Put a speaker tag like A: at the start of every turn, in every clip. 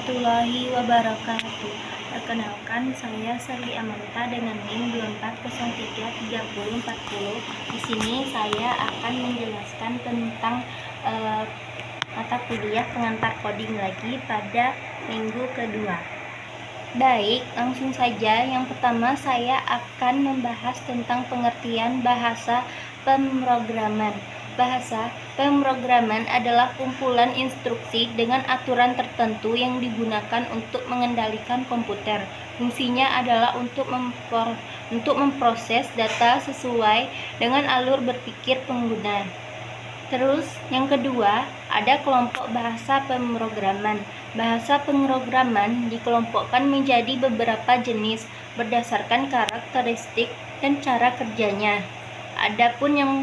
A: warahmatullahi wabarakatuh. Perkenalkan, saya Sari Amanta dengan NIM 24033040. Di sini saya akan menjelaskan tentang mata kuliah pengantar coding lagi pada minggu kedua. Baik, langsung saja. Yang pertama saya akan membahas tentang pengertian bahasa pemrograman. Bahasa pemrograman adalah kumpulan instruksi dengan aturan tertentu yang digunakan untuk mengendalikan komputer. Fungsinya adalah untuk memproses data sesuai dengan alur berpikir pengguna. Terus, yang kedua, ada kelompok bahasa pemrograman. Bahasa pemrograman dikelompokkan menjadi beberapa jenis berdasarkan karakteristik dan cara kerjanya. Adapun yang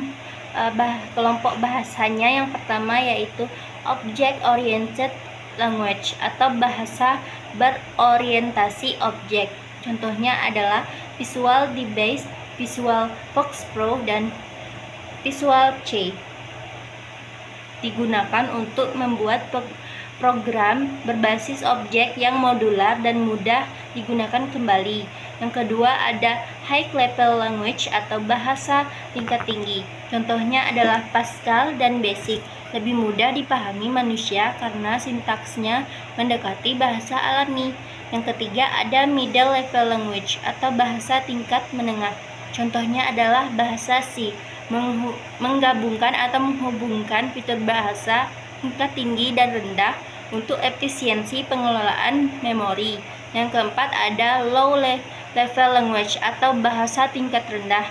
A: kelompok bahasanya yang pertama yaitu Object Oriented Language atau bahasa berorientasi objek. Contohnya adalah Visual DBase, Visual Fox Pro, dan Visual C. Digunakan untuk membuat program berbasis objek yang modular dan mudah digunakan kembali. Yang kedua ada High Level Language atau bahasa tingkat tinggi. Contohnya adalah Pascal dan Basic. Lebih mudah dipahami manusia karena sintaksnya mendekati bahasa alami. Yang ketiga ada Middle Level Language atau bahasa tingkat menengah. Contohnya adalah bahasa C. Menggabungkan atau menghubungkan fitur bahasa tingkat tinggi dan rendah untuk efisiensi pengelolaan memori. Yang keempat ada Low Level Language atau bahasa tingkat rendah.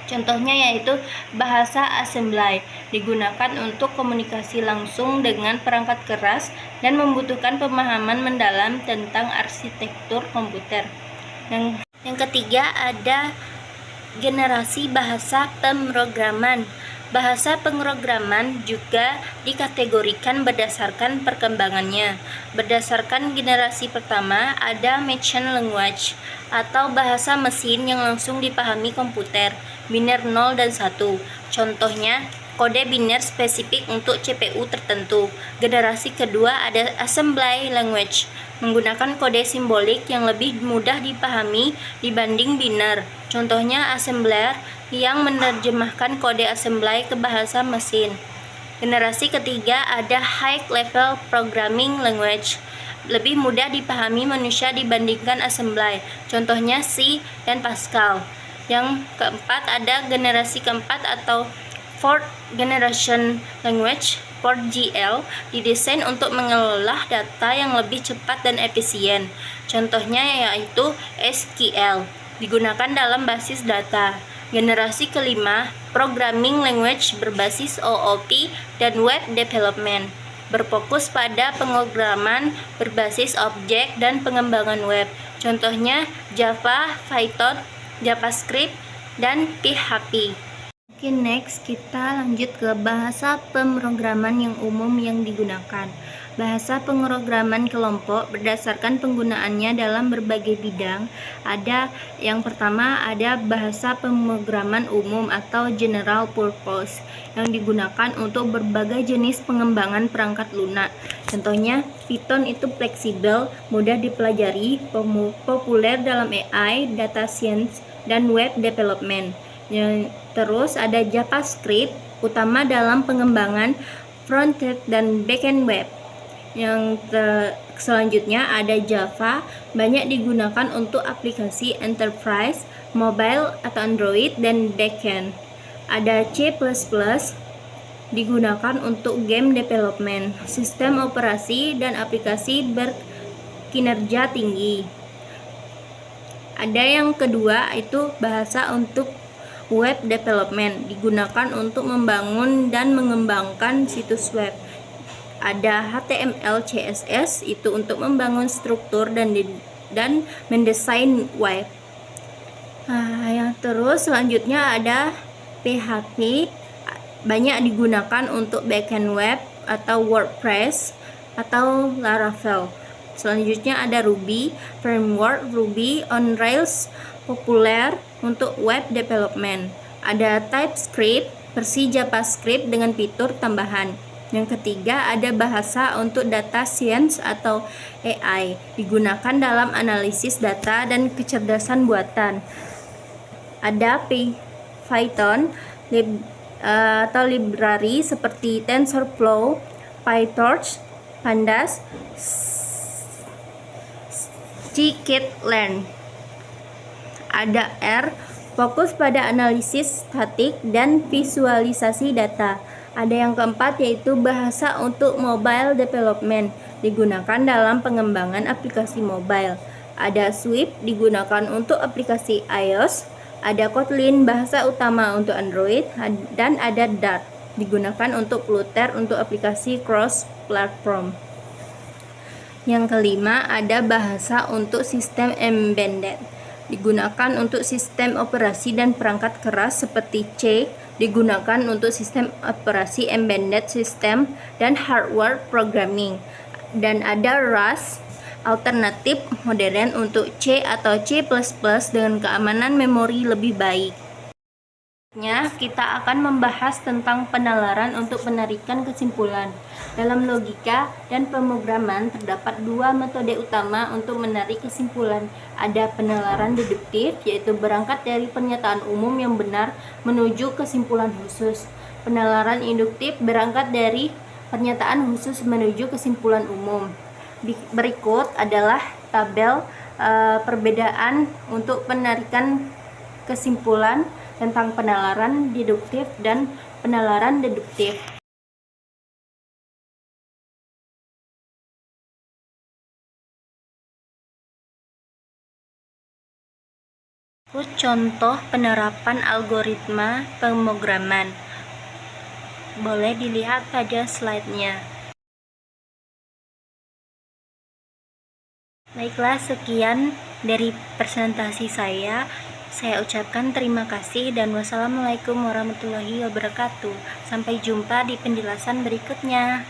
A: Contohnya yaitu bahasa assembly, digunakan untuk komunikasi langsung dengan perangkat keras dan membutuhkan pemahaman mendalam tentang arsitektur komputer. Yang ketiga ada generasi bahasa pemrograman. Bahasa pemrograman juga dikategorikan berdasarkan perkembangannya. Berdasarkan generasi pertama ada Machine Language atau bahasa mesin yang langsung dipahami komputer, biner 0 dan 1. Contohnya kode biner spesifik untuk CPU tertentu. Generasi kedua ada Assembly Language, menggunakan kode simbolik yang lebih mudah dipahami dibanding biner. Contohnya assembler yang menerjemahkan kode assembly ke bahasa mesin. Generasi ketiga ada High Level Programming Language, lebih mudah dipahami manusia dibandingkan assembly. Contohnya C dan Pascal. Yang keempat ada generasi keempat atau Fourth Generation Language, 4GL, didesain untuk mengelola data yang lebih cepat dan efisien. Contohnya yaitu SQL, digunakan dalam basis data. Generasi kelima, Programming Language berbasis OOP dan Web Development, berfokus pada pemrograman berbasis objek dan pengembangan web. Contohnya Java, Python, JavaScript, dan PHP. Oke, next kita lanjut ke bahasa pemrograman yang umum yang digunakan. Bahasa pemrograman kelompok berdasarkan penggunaannya dalam berbagai bidang. Ada yang pertama ada bahasa pemrograman umum atau general purpose yang digunakan untuk berbagai jenis pengembangan perangkat lunak. Contohnya Python itu fleksibel, mudah dipelajari, populer dalam AI, data science, dan web development. Terus ada JavaScript, utama dalam pengembangan front-end dan back-end web. Yang selanjutnya ada Java, banyak digunakan untuk aplikasi enterprise, mobile atau Android dan back-end. Ada C++, digunakan untuk game development, sistem operasi dan aplikasi berkinerja tinggi. Ada yang kedua itu bahasa untuk web development, digunakan untuk membangun dan mengembangkan situs web. Ada HTML, CSS, itu untuk membangun struktur dan mendesain web. Terus selanjutnya ada PHP, banyak digunakan untuk backend web atau WordPress atau Laravel. Selanjutnya ada Ruby, framework Ruby on Rails, populer untuk web development. Ada TypeScript, versi JavaScript dengan fitur tambahan. Yang ketiga, ada bahasa untuk data science atau AI, digunakan dalam analisis data dan kecerdasan buatan. Ada Python atau library seperti TensorFlow, PyTorch, Pandas, scikit-learn. Ada R, fokus pada analisis statik dan visualisasi data. Ada yang keempat, yaitu bahasa untuk mobile development, digunakan dalam pengembangan aplikasi mobile. Ada Swift, digunakan untuk aplikasi iOS. Ada Kotlin, bahasa utama untuk Android. Dan ada Dart, digunakan untuk Flutter untuk aplikasi cross-platform. Yang kelima, ada bahasa untuk sistem embedded, digunakan untuk sistem operasi dan perangkat keras seperti C, digunakan untuk sistem operasi embedded system dan hardware programming. Dan ada Rust, alternatif modern untuk C atau C++ dengan keamanan memori lebih baik. Kita akan membahas tentang penalaran untuk penarikan kesimpulan. Dalam logika dan pemrograman terdapat dua metode utama untuk menarik kesimpulan. Ada penalaran deduktif, yaitu berangkat dari pernyataan umum yang benar menuju kesimpulan khusus. Penalaran induktif berangkat dari pernyataan khusus menuju kesimpulan umum. Berikut adalah tabel perbedaan untuk penarikan kesimpulan tentang penalaran deduktif dan penalaran deduktif. Contoh penerapan algoritma pemrograman. Boleh dilihat pada slide-nya. Baiklah, sekian dari presentasi saya. Saya ucapkan terima kasih dan wassalamualaikum warahmatullahi wabarakatuh. Sampai jumpa di penjelasan berikutnya.